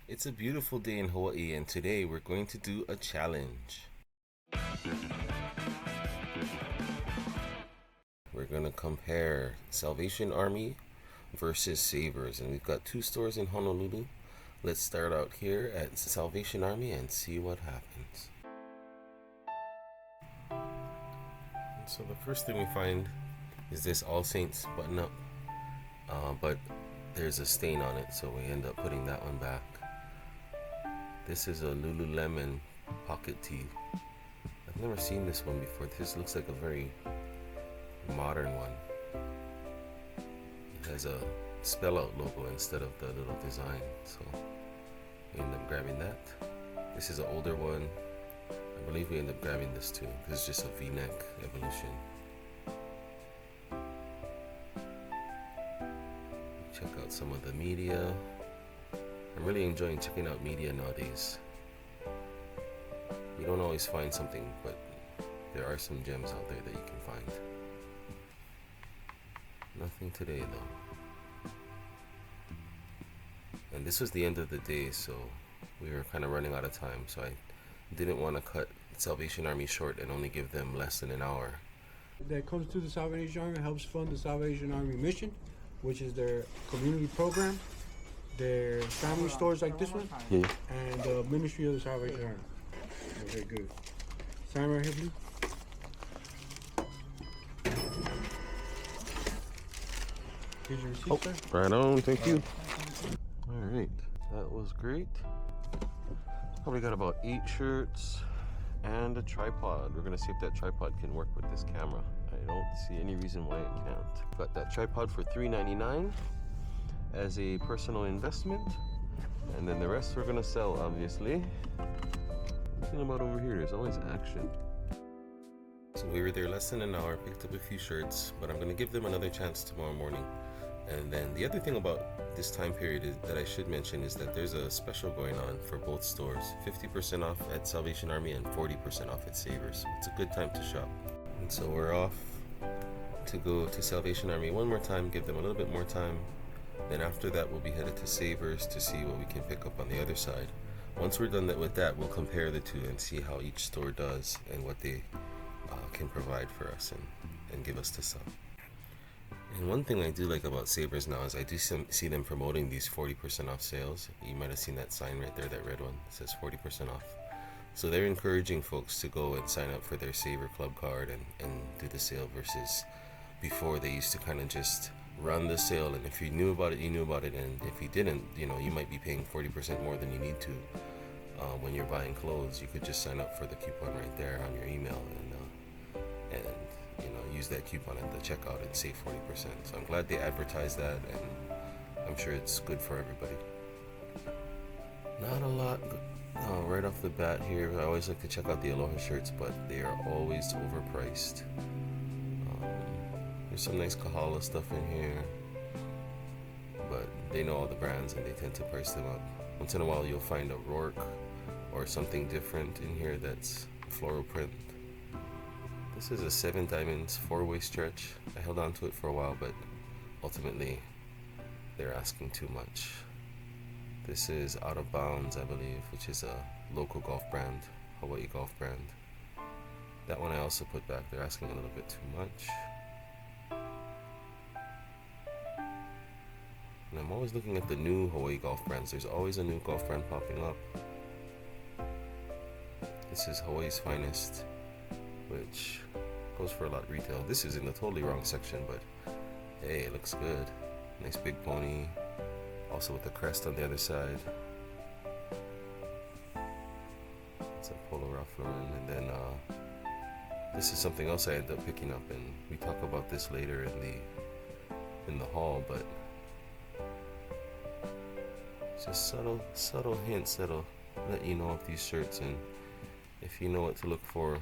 It's a beautiful day in Hawaii, and today we're going to do a challenge. We're going to compare Salvation Army versus Savers, and we've got two stores in Honolulu. Let's start out here at Salvation Army and see what happens. So the first thing we find is this All Saints button up, but there's a stain on it, so we end up putting that one back. This is a Lululemon pocket tee. I've never seen this one before. This looks like a very modern one. It has a spell out logo instead of the little design, so we end up grabbing that. This is an older one. I believe we end up grabbing this too. This is just a V-neck evolution. Check out some of the media. I'm really enjoying checking out media nowadays. You don't always find something, but there are some gems out there that you can find. Nothing today though. And this was the end of the day, so we were kind of running out of time, so I didn't want to cut Salvation Army short and only give them less than an hour. That comes to the Salvation Army helps fund the Salvation Army mission, which is their community program, their family stores like this one, and the Ministry of the Salvation Army. Okay, good. Sign right here, please. Here's your receipt, sir. Right on, thank you. Alright, that was great. Probably got about 8 shirts and a tripod. We're gonna see if that tripod can work with this camera. I don't see any reason why it can't. Got that tripod for $3.99 as a personal investment, and then the rest we're gonna sell, obviously. What's about over here? There's always action. So we were there less than an hour, picked up a few shirts, but I'm gonna give them another chance tomorrow morning. And then the other thing about this time period that I should mention is that there's a special going on for both stores. 50% off at Salvation Army and 40% off at Savers. So it's a good time to shop. And so we're off to go to Salvation Army one more time, give them a little bit more time. Then after that, we'll be headed to Savers to see what we can pick up on the other side. Once we're done with that, we'll compare the two and see how each store does and what they can provide for us and give us to sell. And one thing I do like about Savers now is I do see them promoting these 40% off sales. You might have seen that sign right there, that red one. It says 40% off. So they're encouraging folks to go and sign up for their Saver Club card and do the sale, versus before they used to kind of just run the sale, and if you knew about it, you knew about it, and if you didn't, you might be paying 40% more than you need to. When you're buying clothes, you could just sign up for the coupon right there on your email and use that coupon at the checkout and save 40%. So I'm glad they advertise that, and I'm sure it's good for everybody. Not a lot right off the bat here. I always like to check out the Aloha shirts, but they are always overpriced. There's some nice Kahala stuff in here, but they know all the brands and they tend to price them up. Once in a while you'll find a Rourke or something different in here that's floral print. This is a 7 diamonds 4-way stretch. I held on to it for a while, but ultimately they're asking too much. This is Out of Bounds, I believe, which is a local golf brand, Hawaii golf brand. That one I also put back. They're asking a little bit too much. And I'm always looking at the new Hawaii golf brands. There's always a new golf brand popping up. This is Hawaii's Finest, which goes for a lot retail. This is in the totally wrong section, but hey, it looks good. Nice big pony, also with the crest on the other side. It's a Polo Ralph Lauren, and then this is something else I ended up picking up, and we talk about this later in the haul, but just subtle hints that'll let you know of these shirts, and if you know what to look for,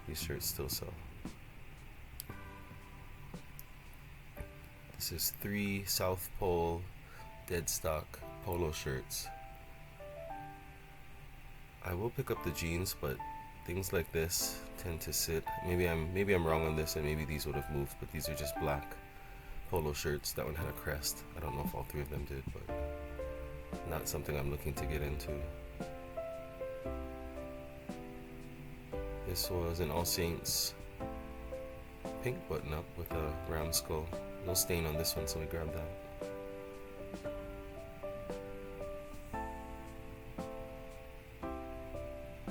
these shirts still sell. This is 3 South Pole dead stock polo shirts. I will pick up the jeans, but things like this tend to sit. Maybe I'm wrong on this, and maybe these would have moved, but these are just black polo shirts. That one had a crest. I don't know if all three of them did, but not something I'm looking to get into. This was an All Saints pink button up with a round skull. No stain on this one, so we grabbed that.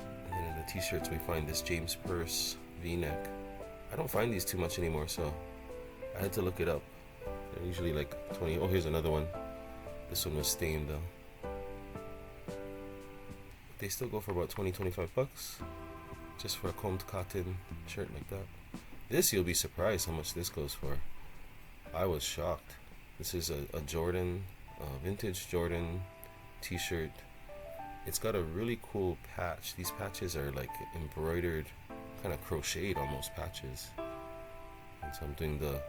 And then in the t-shirts we find this James Purse V-neck. I don't find these too much anymore, so I had to look it up. They're usually like 20. Oh, here's another one. This one was stained though. They still go for about 20-25 bucks just for a combed cotton shirt like that. This, you'll be surprised how much this goes for. I was shocked. This is a Jordan, vintage Jordan t-shirt. It's got a really cool patch. These patches are like embroidered, kind of crocheted almost patches. And so I'm doing the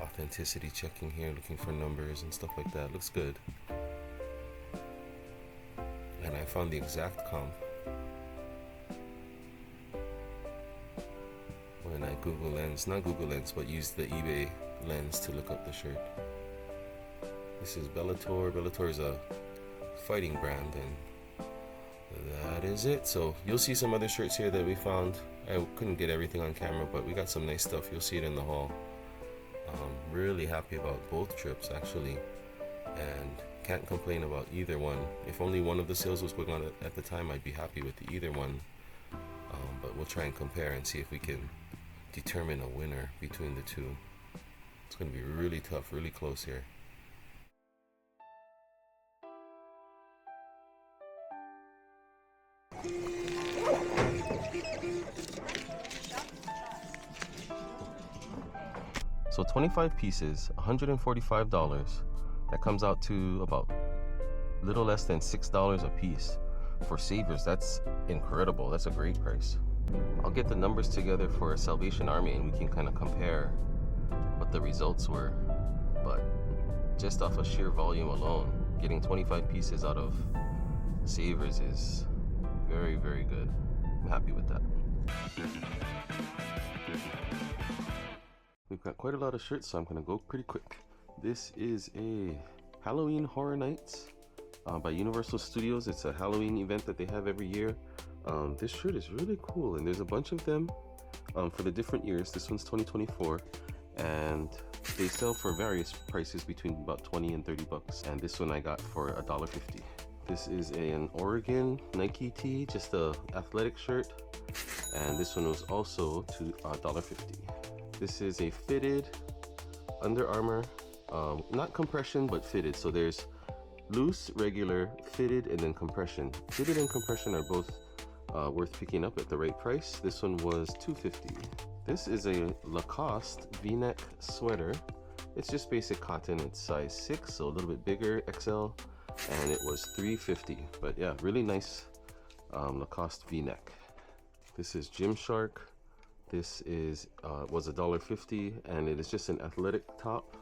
authenticity checking here, looking for numbers and stuff like that. Looks good. And I found the exact comp when I Google Lens, not Google Lens, but used the eBay lens to look up the shirt. This is Bellator. Bellator is a fighting brand, and that is it. So you'll see some other shirts here that we found. I couldn't get everything on camera, but we got some nice stuff. You'll see it in the haul. Really happy about both trips actually, and can't complain about either one. If only one of the sales was going on at the time, I'd be happy with either one. But we'll try and compare and see if we can determine a winner between the two. It's going to be really tough, really close here. So 25 pieces, $145. That comes out to about little less than $6 a piece. For savers, that's incredible. That's a great price. I'll get the numbers together for Salvation Army and we can kind of compare what the results were. But just off of sheer volume alone, getting 25 pieces out of savers is very, very good. I'm happy with that. We've got quite a lot of shirts, so I'm gonna go pretty quick. This is a Halloween Horror Nights by Universal Studios. It's a Halloween event that they have every year. This shirt is really cool, and there's a bunch of them for the different years. This one's 2024, and they sell for various prices between about 20 and 30 bucks. And this one I got for $1.50. This is an Oregon Nike tee, just a athletic shirt, and this one was also to $1.50. This is a fitted Under Armour, not compression but fitted. So there's loose, regular, fitted, and then compression. Fitted and compression are both worth picking up at the right price. This one was $2.50. This is a Lacoste V-neck sweater. It's just basic cotton. It's size 6, so a little bit bigger, XL, and it was $3.50. But yeah, really nice Lacoste V-neck. This is Gymshark. This is was $1.50, and it is just an athletic top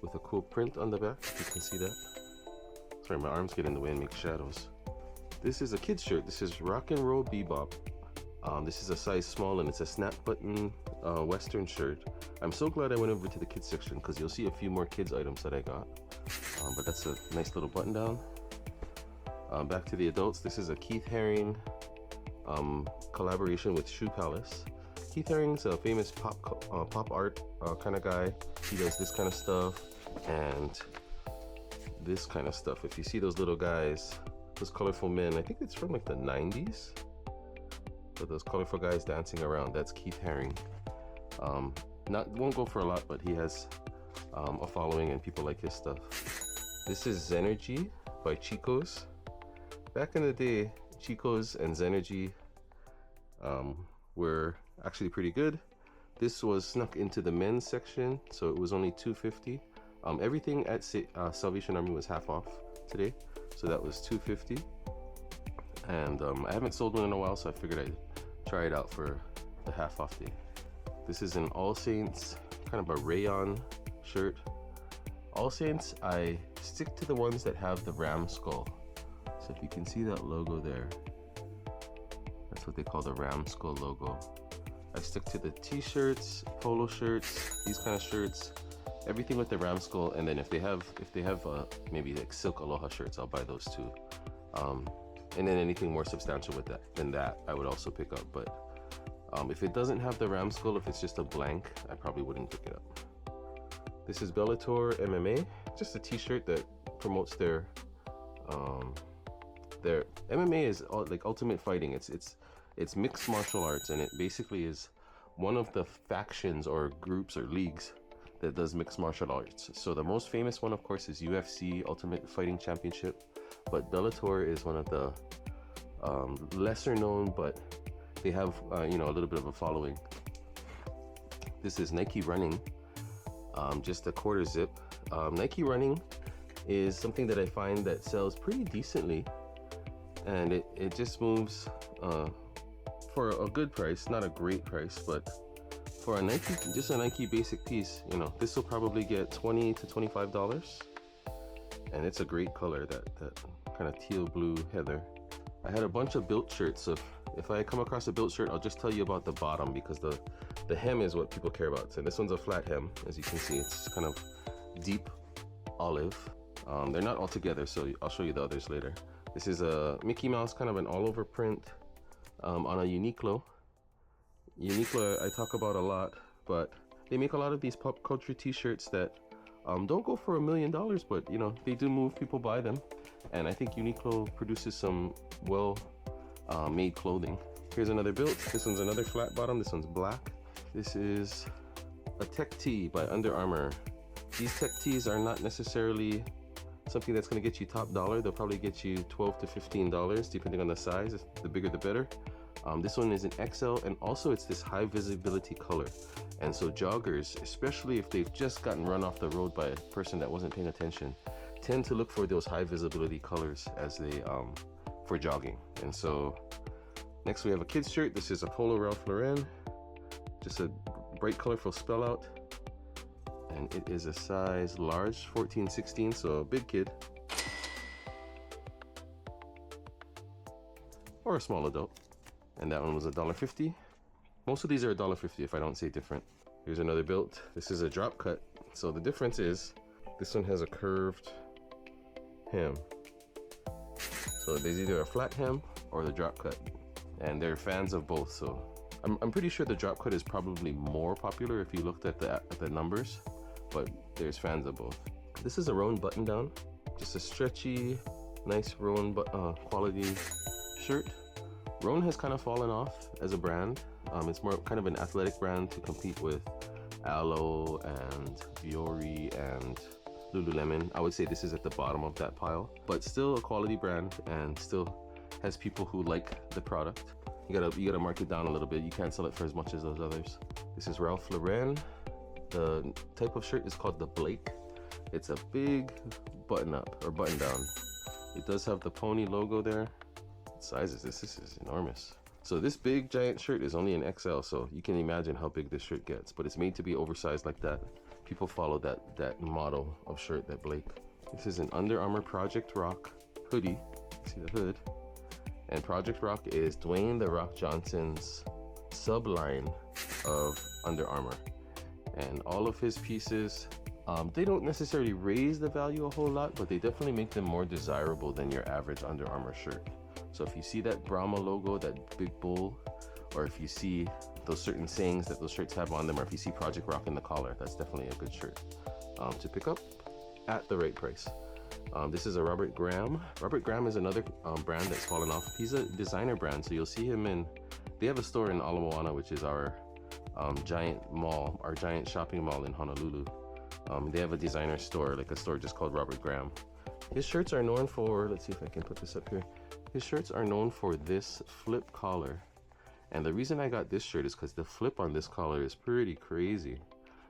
with a cool print on the back. You can see that. Sorry, my arms get in the way and make shadows. This is a kid's shirt. This is Rock and Roll Bebop. This is a size small, and it's a snap button Western shirt. I'm so glad I went over to the kids section because you'll see a few more kids items that I got. But that's a nice little button down. Back to the adults. This is a Keith Haring collaboration with Shoe Palace. Keith Haring's a famous pop art kind of guy. He does this kind of stuff and this kind of stuff. If you see those little guys, those colorful men, I think it's from like the 90s. So those colorful guys dancing around, that's Keith Haring. Won't go for a lot, but he has a following and people like his stuff. This is Zenergy by Chico's. Back in the day, Chico's and Zenergy were actually pretty good. This was snuck into the men's section, so it was only $2.50. Everything at Salvation Army was half off today, so that was $2.50. And I haven't sold one in a while, so I figured I'd try it out for the half off day. This is an All Saints, kind of a rayon shirt. All Saints, I stick to the ones that have the ram skull. So if you can see that logo there, that's what they call the ram skull logo. I stick to the t-shirts, polo shirts, these kind of shirts, everything with the ram skull, and then if they have maybe like silk aloha shirts, I'll buy those too. And then anything more substantial with that I would also pick up. But if it doesn't have the ram skull, if it's just a blank, I probably wouldn't pick it up. This is Bellator MMA, just a t-shirt that promotes their MMA is like ultimate fighting. It's mixed martial arts, and it basically is one of the factions or groups or leagues that does mixed martial arts. So the most famous one, of course, is UFC Ultimate Fighting Championship, but Bellator is one of the lesser known, but they have a little bit of a following. This is Nike Running, just a quarter zip. Nike Running is something that I find that sells pretty decently, and it just moves for a good price, not a great price, but for a Nike, just a Nike basic piece, this will probably get $20 to $25, and it's a great color, that kind of teal blue heather. I had a bunch of built shirts, so if I come across a built shirt, I'll just tell you about the bottom, because the hem is what people care about. So this one's a flat hem, as you can see. It's kind of deep olive. They're not all together, so I'll show you the others later. This is a Mickey Mouse, kind of an all-over print on a Uniqlo. Uniqlo I talk about a lot, but they make a lot of these pop culture t-shirts that don't go for $1 million, but they do move, people buy them, and I think Uniqlo produces some well made clothing. Here's another built. This one's another flat bottom. This one's black. This is a tech tee by Under Armour. These tech tees are not necessarily something that's going to get you top dollar. They'll probably get you $12 to $15 depending on the size. The bigger the better. This one is an XL, and also it's this high visibility color, and so joggers, especially if they've just gotten run off the road by a person that wasn't paying attention, tend to look for those high visibility colors as they for jogging. And so next we have a kid's shirt. This is a Polo Ralph Lauren, just a bright colorful spell out, and it is a size large, 14-16, so a big kid or a small adult. And that one was $1.50. Most of these are $1.50 if I don't say different. Here's another built. This is a drop cut. So the difference is this one has a curved hem. So there's either a flat hem or the drop cut, and they're fans of both. So I'm pretty sure the drop cut is probably more popular if you looked at the numbers, but there's fans of both. This is a Rowan button down, just a stretchy, nice Rowan quality shirt. Rowan has kind of fallen off as a brand. It's more kind of an athletic brand to compete with Aloe and Fiori and Lululemon. I would say this is at the bottom of that pile, but still a quality brand and still has people who like the product. You gotta mark it down a little bit. You can't sell it for as much as those others. This is Ralph Lauren. The type of shirt is called the Blake. It's a big button up or button down. It does have the pony logo there. What size is this? This is enormous. So this big giant shirt is only an XL, so you can imagine how big this shirt gets, but it's made to be oversized like that. People follow that model of shirt, that Blake. This is an Under Armour Project Rock hoodie. See the hood? And Project Rock is Dwayne "The Rock" Johnson's subline of Under Armour. And all of his pieces, they don't necessarily raise the value a whole lot, but they definitely make them more desirable than your average Under Armour shirt. So if you see that Brahma logo, that big bull, or if you see those certain sayings that those shirts have on them, or if you see Project Rock in the collar, that's definitely a good shirt to pick up at the right price. This is a Robert Graham. Robert Graham is another brand that's fallen off. He's a designer brand, so you'll see him they have a store in Ala Moana, which is our giant mall, our giant shopping mall in Honolulu. They have a designer store, like a store just called Robert Graham. His shirts are known for, let's see if I can put this up here. His shirts are known for this flip collar. And the reason I got this shirt is because the flip on this collar is pretty crazy.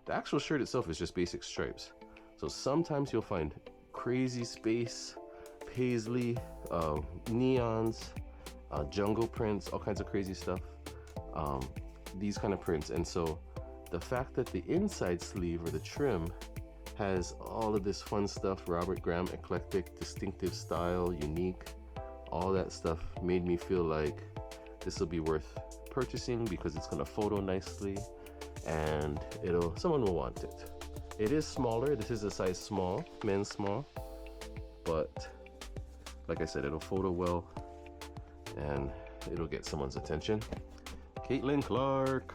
The actual shirt itself is just basic stripes. So sometimes you'll find crazy space, paisley, neons, jungle prints, all kinds of crazy stuff. These kind of prints. And so the fact that the inside sleeve or the trim has all of this fun stuff, Robert Graham, eclectic, distinctive style, unique, all that stuff made me feel like this will be worth purchasing because it's gonna photo nicely and someone will want it. It is smaller. This is a size small, men's small, but like I said, it'll photo well and it'll get someone's attention. Caitlin Clark.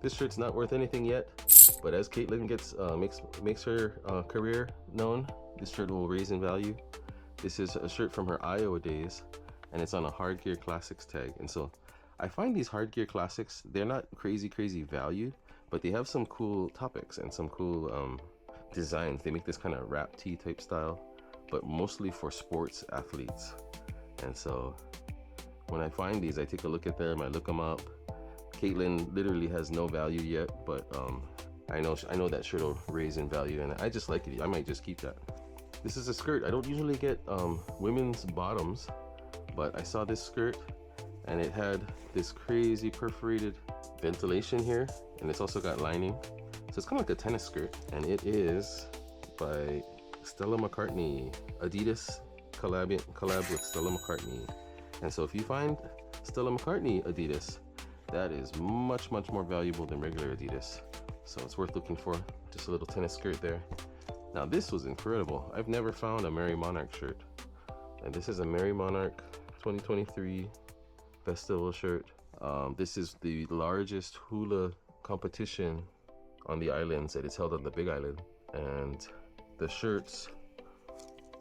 This shirt's not worth anything yet, but as Caitlin gets makes her career known, this shirt will raise in value. This is a shirt from her Iowa days, and it's on a Hard Gear Classics tag. And so I find these Hard Gear Classics, they're not crazy value, but they have some cool topics and some cool designs. They make this kind of wrap tee type style, but mostly for sports athletes. And so when I find these, I take a look at them, I look them up. Caitlin literally has no value yet, but I know that shirt will raise in value, and I just like it. I might just keep that. This is a skirt. I don't usually get women's bottoms, but I saw this skirt and it had this crazy perforated ventilation here, and it's also got lining. So it's kind of like a tennis skirt, and it is by Stella McCartney. Adidas collab with Stella McCartney. And so if you find Stella McCartney Adidas, that is much more valuable than regular Adidas. So it's worth looking for. Just a little tennis skirt there. Now this was incredible. I've never found a Merry Monarch shirt. And this is a Merry Monarch 2023 festival shirt. This is the largest hula competition on the islands, and it's held on the Big Island. And the shirts,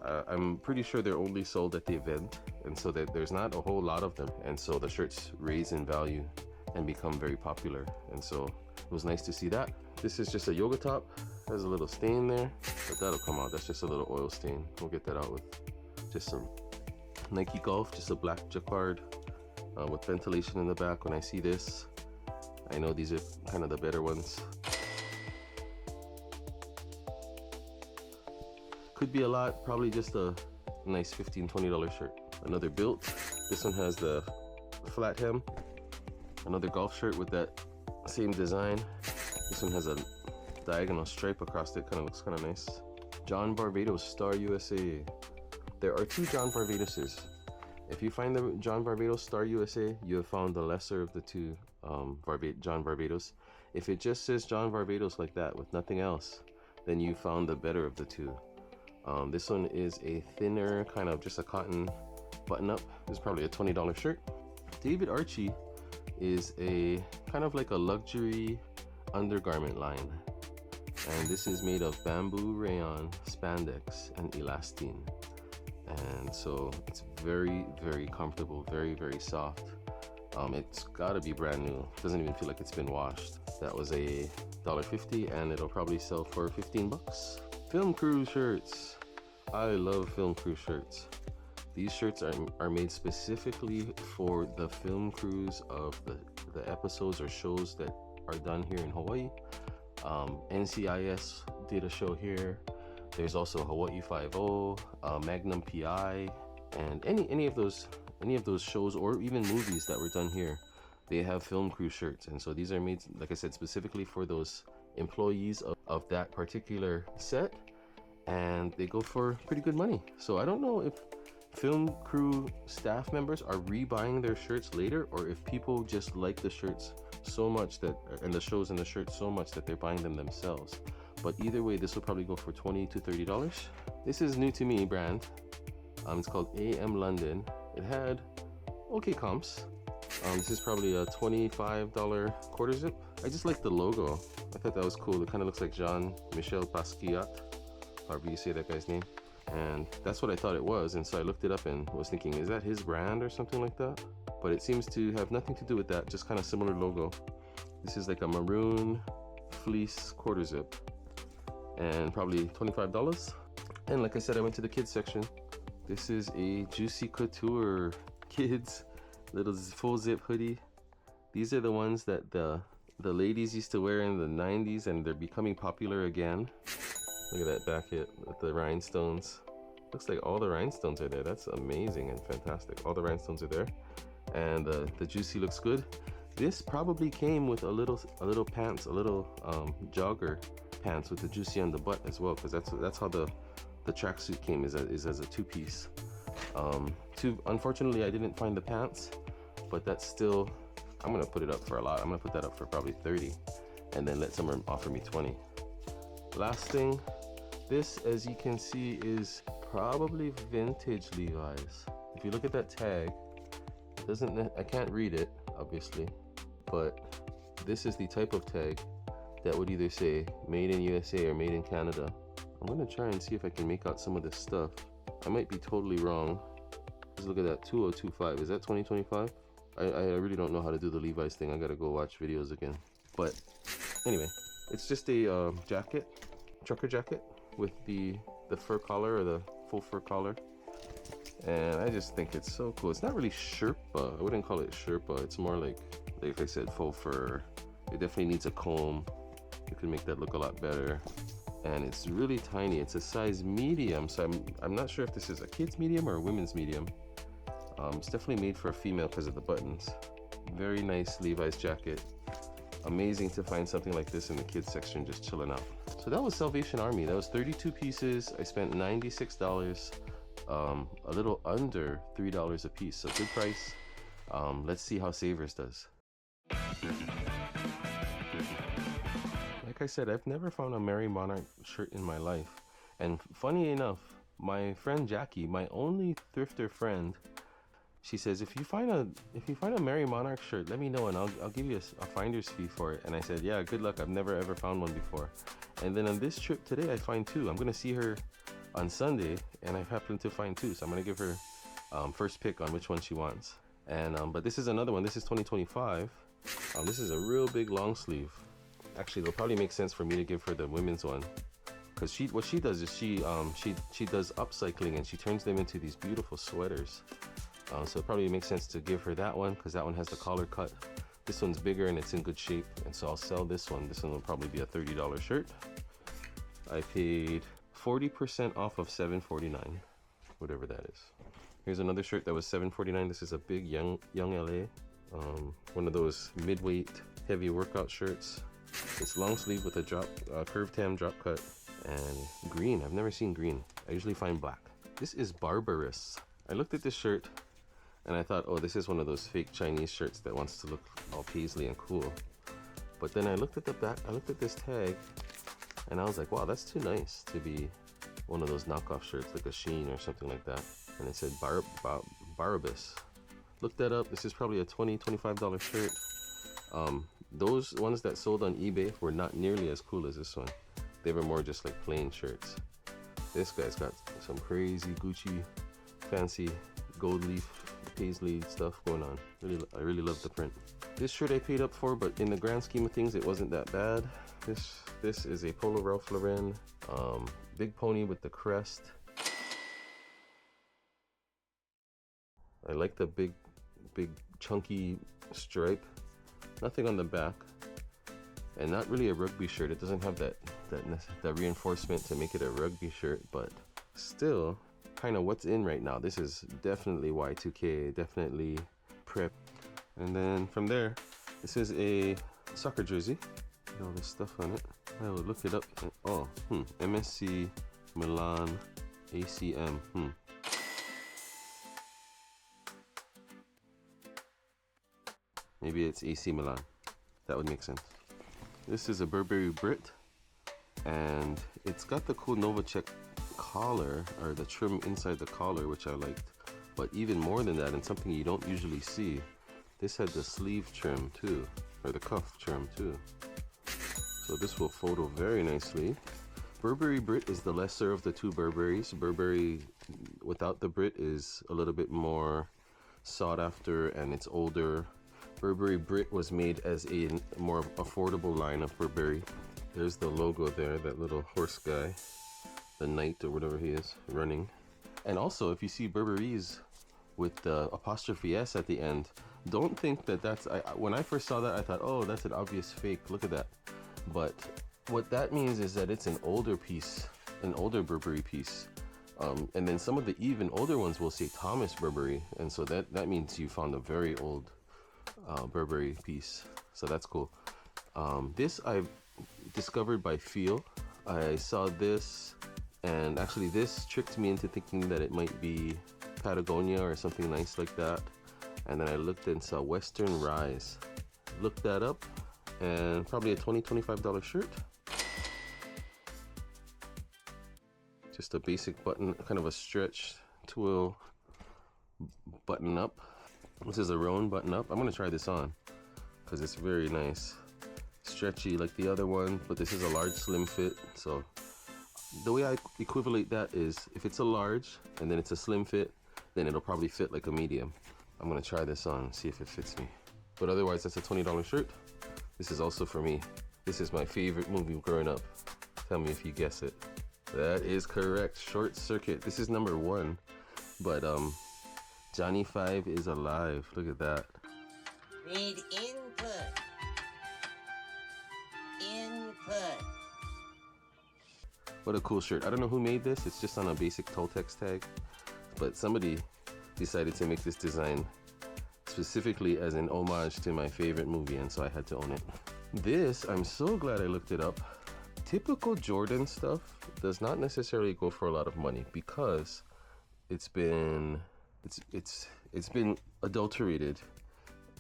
I'm pretty sure they're only sold at the event, and so that there's not a whole lot of them, and so the shirts raise in value and become very popular. And so it was nice to see that. This is just a yoga top. Has a little stain there, but that'll come out. That's just a little oil stain. We'll get that out with just some Nike Golf, just a black jacquard with ventilation in the back. When I see this, I know these are kind of the better ones. Could be a lot, probably just a nice $15-20 shirt. Another built. This one has the flat hem. Another golf shirt with that same design. This one has a diagonal stripe across it, kind of looks kind of nice. John Barbados Star USA. There are two John Barbadoses. If you find the John Barbados Star USA, you have found the lesser of the two John Barbados. If it just says John Barbados like that with nothing else, then you found the better of the two. This one is a thinner, kind of just a cotton button-up. It's probably a $20 shirt. David Archie is a kind of like a luxury undergarment line, and this is made of bamboo rayon, spandex, and elastane, and so it's very comfortable, very soft. It's gotta be brand new. It doesn't even feel like it's been washed. That was a $1.50, and it'll probably sell for 15 bucks. Film crew shirts. I love film crew shirts. These shirts are made specifically for the film crews of the episodes or shows that are done here in Hawaii. NCIS did a show here. There's also Hawaii 5-0, Magnum PI, and any of those shows or even movies that were done here, they have film crew shirts. And so these are made, like I said, specifically for those employees of that particular set, and they go for pretty good money. So I don't know if film crew staff members are rebuying their shirts later, or if people just like the shirts so much that, and the shows and the shirts so much that they're buying them themselves. But either way, this will probably go for $20 to $30. This is new to me brand. It's called AM London. It had okay comps. This is probably a $25 quarter zip. I just like the logo. I thought that was cool. It kind of looks like Jean-Michel Basquiat, however you say that guy's name. And that's what I thought it was. And so I looked it up and was thinking, is that his brand or something like that? But it seems to have nothing to do with that, just kind of similar logo. This is like a maroon fleece quarter zip and probably $25. And like I said, I went to the kids section. This is a Juicy Couture kids little full zip hoodie. These are the ones that the ladies used to wear in the 90s, and they're becoming popular again. Look at that back hit with the rhinestones. Looks like all the rhinestones are there. That's amazing and fantastic. All the rhinestones are there, and the Juicy looks good. This probably came with a little pants, a little jogger pants with the Juicy on the butt as well, because that's how the tracksuit came, is as a two-piece. Unfortunately, I didn't find the pants, but that's still, I'm gonna put it up for a lot. I'm gonna put that up for probably 30, and then let someone offer me 20. Last thing, this, as you can see, is probably vintage Levi's. If you look at that tag, it doesn't, I can't read it obviously, but this is the type of tag that would either say made in USA or made in Canada. I'm gonna try and see if I can make out some of this stuff. I might be totally wrong. Just look at that, 2025. Is that 2025? I really don't know how to do the Levi's thing. I gotta go watch videos again. But anyway, it's just a jacket, trucker jacket with the fur collar, or the full fur collar. And I just think it's so cool. It's not really Sherpa. I wouldn't call it Sherpa. It's more like I said, faux fur. It definitely needs a comb. You can make that look a lot better. And it's really tiny. It's a size medium, so I'm not sure if this is a kid's medium or a women's medium. It's definitely made for a female because of the buttons. Very nice Levi's jacket. Amazing to find something like this in the kids section just chilling out. So that was Salvation Army. That was 32 pieces. I spent $96, a little under $3 a piece, so good price. Let's see how Savers does. Like I said, I've never found a Mary Monarch shirt in my life. And funny enough, my friend Jackie, my only thrifter friend, she says, if you find a Mary Monarch shirt, let me know and I'll give you a finder's fee for it. And I said, yeah, good luck. I've never ever found one before. And then on this trip today, I find two. I'm gonna see her on Sunday, and I happen to find two. So I'm gonna give her first pick on which one she wants. And but this is another one. This is 2025. This is a real big long sleeve. Actually, it'll probably make sense for me to give her the women's one, because what she does is she does upcycling and she turns them into these beautiful sweaters. So it probably makes sense to give her that one, because that one has the collar cut. This one's bigger and it's in good shape, and so I'll sell this one. This one will probably be a $30 shirt. I paid 40% off of $7.49, whatever that is. Here's another shirt that was $7.49. This is a big young LA, one of those mid-weight heavy workout shirts. It's long sleeve with a curved hem drop cut, and green. I've never seen green. I usually find black. This is Barbarous. I looked at this shirt and I thought, oh, this is one of those fake Chinese shirts that wants to look all paisley and cool. But then I looked at the back, I looked at this tag, and I was like, wow, that's too nice to be one of those knockoff shirts, like a Shein or something like that. And it said Barabbas. Look that up. This is probably a $20, $25 shirt. Those ones that sold on eBay were not nearly as cool as this one. They were more just like plain shirts. This guy's got some crazy Gucci, fancy gold leaf paisley stuff going on. I really love the print. This shirt I paid up for, but in the grand scheme of things, it wasn't that bad. This is a Polo Ralph Lauren, big pony with the crest. I like the big chunky stripe. Nothing on the back, and not really a rugby shirt. It doesn't have that reinforcement to make it a rugby shirt, but still kind of what's in right now. This is definitely Y2K, definitely prep. And then from there, this is a soccer jersey with all this stuff on it. I will look it up. Oh, MSC Milan ACM. Maybe it's AC Milan. That would make sense. This is a Burberry Brit, and it's got the cool Novacek collar, or the trim inside the collar, which I liked. But even more than that, and something you don't usually see, this had the sleeve trim too, or the cuff trim too. So this will photo very nicely. Burberry Brit is the lesser of the two Burberrys. Burberry without the Brit is a little bit more sought after, and it's older. Burberry Brit was made as a more affordable line of Burberry. There's the logo there, that little horse guy, the knight or whatever he is, running. And also, if you see Burberry's with the apostrophe S at the end, don't think that that's, when I first saw that, I thought, oh, that's an obvious fake, look at that. But what that means is that it's an older piece, an older Burberry piece. And then some of the even older ones will say Thomas Burberry, and so that means you found a very old Burberry piece. So that's cool. This I've discovered by feel. I saw this, and actually this tricked me into thinking that it might be Patagonia or something nice like that. And then I looked and saw Western Rise. Looked that up, and probably a $20-$25 shirt. Just a basic button, kind of a stretch twill button up. This is a Roan button up. I'm gonna try this on because it's very nice. Stretchy like the other one, but this is a large slim fit. So the way I equivalent that is if it's a large and then it's a slim fit, then it'll probably fit like a medium. I'm gonna try this on, see if it fits me. But otherwise, that's a $20 shirt. This is also for me. This is my favorite movie growing up. Tell me if you guess it. That is correct, Short Circuit. This is number 1, but Johnny 5 is alive. Look at that. Read input. Input. What a cool shirt. I don't know who made this. It's just on a basic Toltex tag, but somebody decided to make this design specifically as an homage to my favorite movie, and so I had to own it. This, I'm so glad I looked it up. Typical Jordan stuff does not necessarily go for a lot of money because it's been adulterated,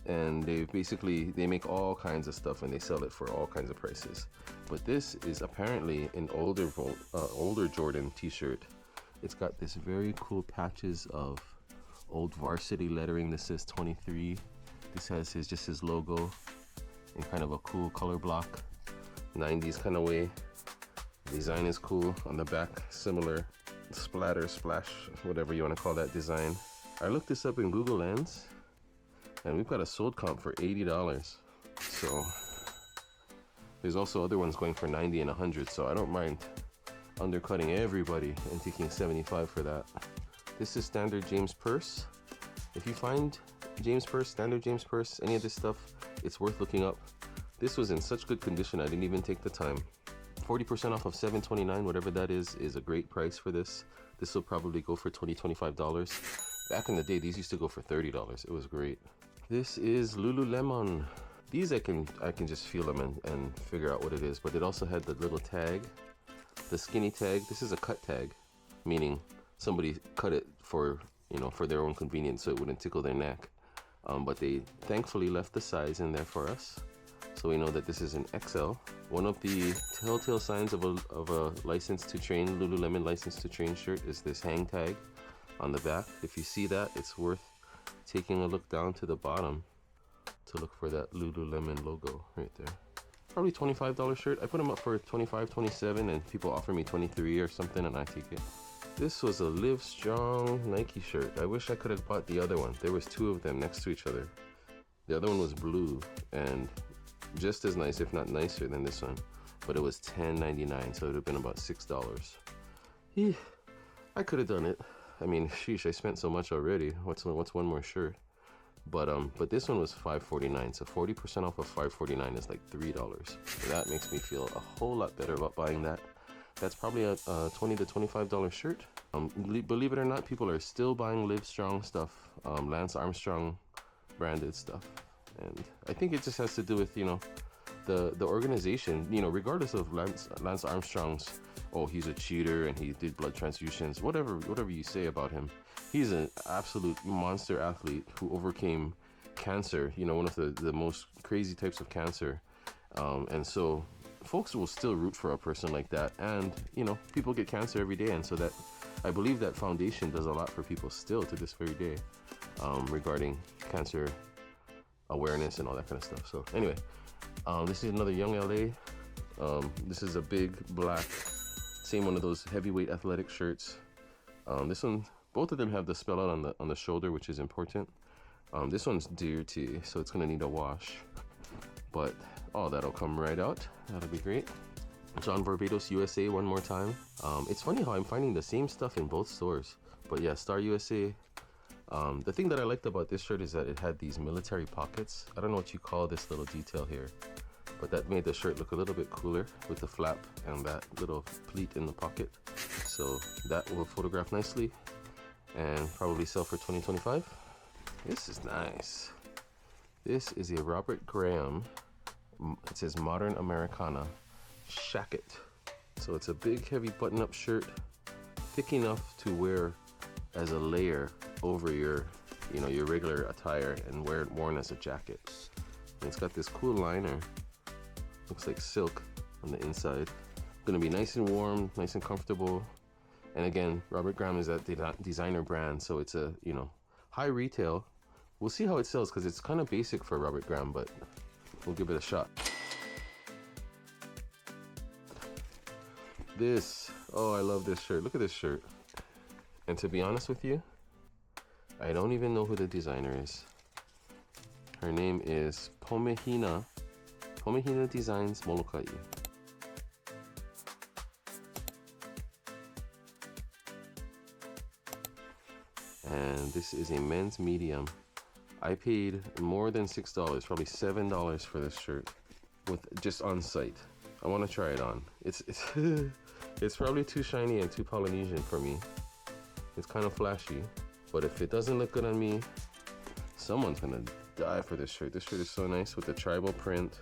and they make all kinds of stuff and they sell it for all kinds of prices. But this is apparently an older Jordan t-shirt. It's got this very cool patches of old varsity lettering. This says 23. This has his logo in kind of a cool color block, 90s kind of way. Design is cool. On the back, similar splatter, splash, whatever you want to call that design. I looked this up in Google Lens, and we've got a sold comp for $80. So there's also other ones going for 90 and 100. So I don't mind undercutting everybody and taking 75 for that. This is standard James Purse. If you find James Purse, standard James Purse, any of this stuff, it's worth looking up. This was in such good condition, I didn't even take the time. 40% off of $7.29, whatever that is a great price for this. This will probably go for $20, $25. Back in the day, these used to go for $30. It was great. This is Lululemon. These I can just feel them and figure out what it is, but it also had the little tag, the skinny tag. This is a cut tag, meaning somebody cut it for their own convenience so it wouldn't tickle their neck. But they thankfully left the size in there for us, so we know that this is an XL. One of the telltale signs of a license to train, Lululemon license to train shirt, is this hang tag on the back. If you see that, it's worth taking a look down to the bottom to look for that Lululemon logo right there. Probably $25 shirt. I put them up for 25, 27, and people offer me 23 or something, and I take it. This was a Live Strong Nike shirt. I wish I could have bought the other one. There was 2 of them next to each other. The other one was blue and just as nice, if not nicer than this one, but it was $10.99, so it would have been about $6. I could have done it. I mean, sheesh, I spent so much already. What's one more shirt? But this one was $5.49, so 40% off of $5.49 is like $3. So that makes me feel a whole lot better about buying that. That's probably a $20 to $25 shirt. Believe it or not, people are still buying Live Strong stuff, Lance Armstrong branded stuff. And I think it just has to do with, the organization, regardless of Lance Armstrong's, oh, he's a cheater and he did blood transfusions, whatever you say about him. He's an absolute monster athlete who overcame cancer, one of the most crazy types of cancer. And so folks will still root for a person like that. And, people get cancer every day. And so that, I believe that foundation does a lot for people still to this very day, regarding cancer awareness and all that kind of stuff. So anyway, this is another Young LA. This is a big black, same one of those heavyweight athletic shirts. This one, both of them have the spell out on the shoulder, which is important. This one's dirty, so it's gonna need a wash, but that'll come right out. That'll be great. John Barbados USA one more time. It's funny how I'm finding the same stuff in both stores, but yeah, Star USA. The thing that I liked about this shirt is that it had these military pockets. I don't know what you call this little detail here, but that made the shirt look a little bit cooler with the flap and that little pleat in the pocket. So that will photograph nicely and probably sell for $20-25. This is nice. This is a Robert Graham, it says Modern Americana Shacket. So it's a big heavy button-up shirt, thick enough to wear as a layer over your regular attire and wear it worn as a jacket. And it's got this cool liner, looks like silk on the inside. Gonna be nice and warm, nice and comfortable. And again, Robert Graham is that designer brand, so it's a, you know, high retail. We'll see how it sells because it's kind of basic for Robert Graham, but we'll give it a shot. This, oh, I love this shirt. Look at this shirt. And to be honest with you, I don't even know who the designer is. Her name is Pomehina Designs Molokai. And this is a men's medium. I paid more than $6, probably $7 for this shirt, with just on site. I want to try it on. It's it's probably too shiny and too Polynesian for me. It's kind of flashy, but if it doesn't look good on me, someone's gonna die for this shirt. This shirt is so nice with the tribal print,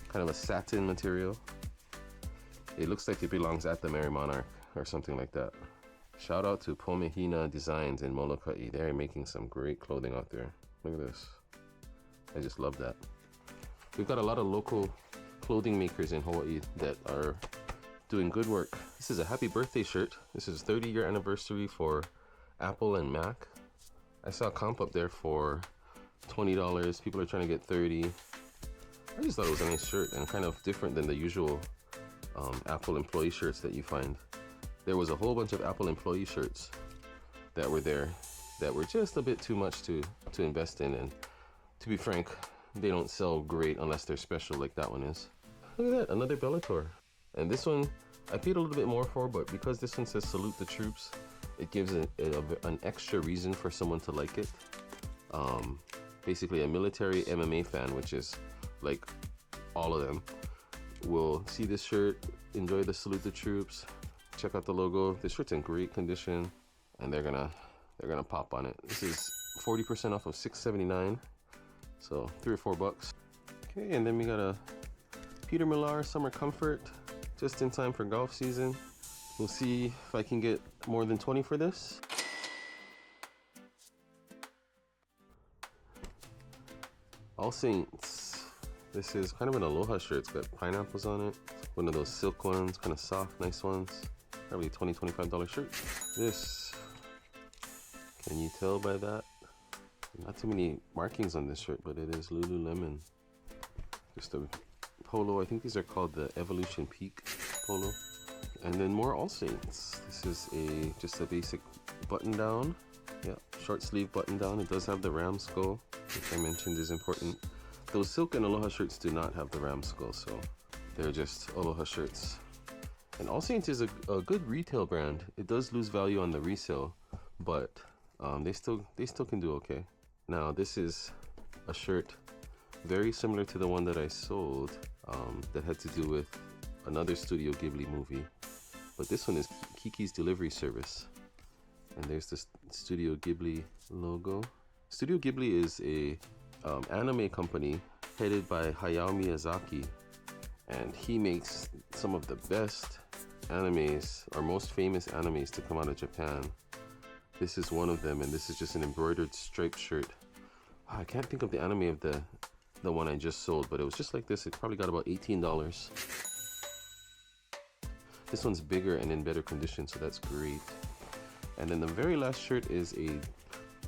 kind of a satin material. It looks like it belongs at the Merry Monarch or something like that. Shout out to Pomehina Designs in Molokai. They're making some great clothing out there. Look at this. I just love that. We've got a lot of local clothing makers in Hawaii that are doing good work. This is a happy birthday shirt. This is 30-year anniversary for Apple and Mac. I saw a comp up there for $20. People are trying to get $30. I just thought it was a nice shirt and kind of different than the usual Apple employee shirts that you find. There was a whole bunch of Apple employee shirts that were there that were just a bit too much to invest in, and to be frank, they don't sell great unless they're special like that one is. Look at that, another Bellator. And this one, I paid a little bit more for, but because this one says salute the troops, it gives an extra reason for someone to like it. Basically a military MMA fan, which is like all of them, will see this shirt, enjoy the salute the troops, check out the logo. This shirt's in great condition, and they're gonna pop on it. This is 40% off of $6.79, so $3 or $4. Okay, and then we got a Peter Millar Summer Comfort, just in time for golf season. We'll see if I can get more than 20 for this. All Saints. This is kind of an Aloha shirt. It's got pineapples on it. One of those silk ones, kind of soft, nice ones. Probably a $20, $25 shirt. This, can you tell by that? Not too many markings on this shirt, but it is Lululemon. Just a polo. I think these are called the Evolution Peak polo. And then more All Saints. This is just a basic button down. Yeah, short sleeve button down. It does have the ram skull, which I mentioned is important. Those silk and Aloha shirts do not have the ram skull, so they're just Aloha shirts. And All Saints is a good retail brand. It does lose value on the resale, but they still can do okay. Now this is a shirt very similar to the one that I sold that had to do with another Studio Ghibli movie, but this one is Kiki's Delivery Service, and there's the Studio Ghibli logo. Studio Ghibli is a anime company headed by Hayao Miyazaki, and he makes some of the best animes, or most famous animes, to come out of Japan. This is one of them, and this is just an embroidered striped shirt. I can't think of the anime of the one I just sold, but it was just like this. It probably got about $18. This one's bigger and in better condition, so that's great. And then the very last shirt is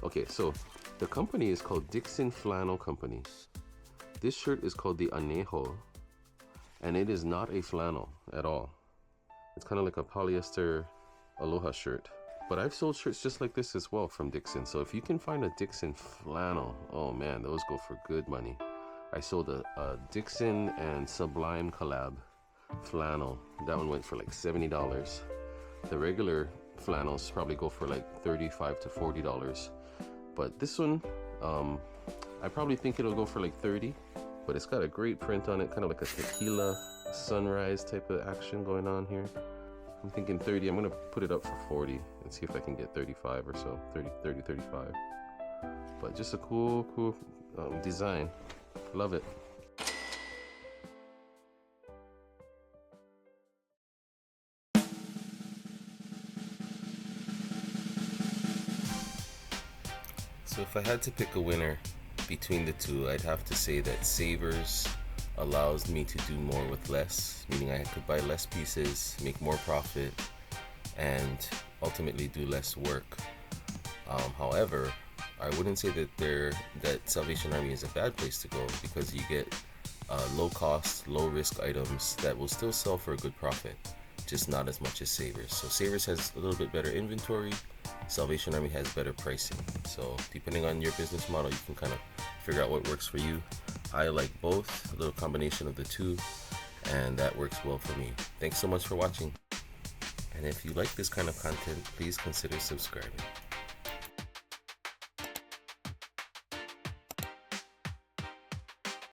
okay, so the company is called Dixon Flannel Company. This shirt is called the Anejo, and it is not a flannel at all. It's kind of like a polyester Aloha shirt. But I've sold shirts just like this as well from Dixon, so if you can find a Dixon flannel, oh man, those go for good money. I sold a Dixon and Sublime collab flannel. That one went for like $70. The regular flannels probably go for like $35 to $40. But this one, I probably think it'll go for like $30, but it's got a great print on it, kind of like a tequila sunrise type of action going on here. I'm thinking 30. I'm gonna put it up for 40 and see if I can get 35 or so, 30, 35. But just a cool design. Love it. So if I had to pick a winner between the two, I'd have to say that Savers allows me to do more with less, meaning I could buy less pieces, make more profit, and ultimately do less work. However, I wouldn't say that Salvation Army is a bad place to go, because you get low cost, low risk items that will still sell for a good profit, just not as much as Savers. So Savers has a little bit better inventory, Salvation Army has better pricing. So depending on your business model, you can kind of figure out what works for you. I like both, a little combination of the two, and that works well for me. Thanks so much for watching. And if you like this kind of content, please consider subscribing.